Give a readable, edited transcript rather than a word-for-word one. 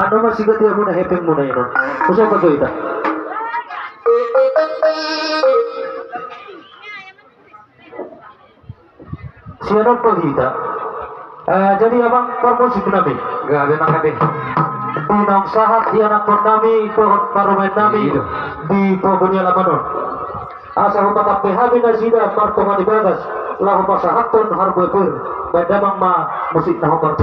anu masih gati aku na hepeng muna yun. Usa pa ito. Siapa kita? Jadi abang promosi nabi. Gak ada makanya. Pinang sahat di anak nami, pohon parlemen nami di Pogonia Lamanon. Asa humat PHB nasida martongan di batas. Lahu pasahatun harbo pur. Badamang ma musik na humat.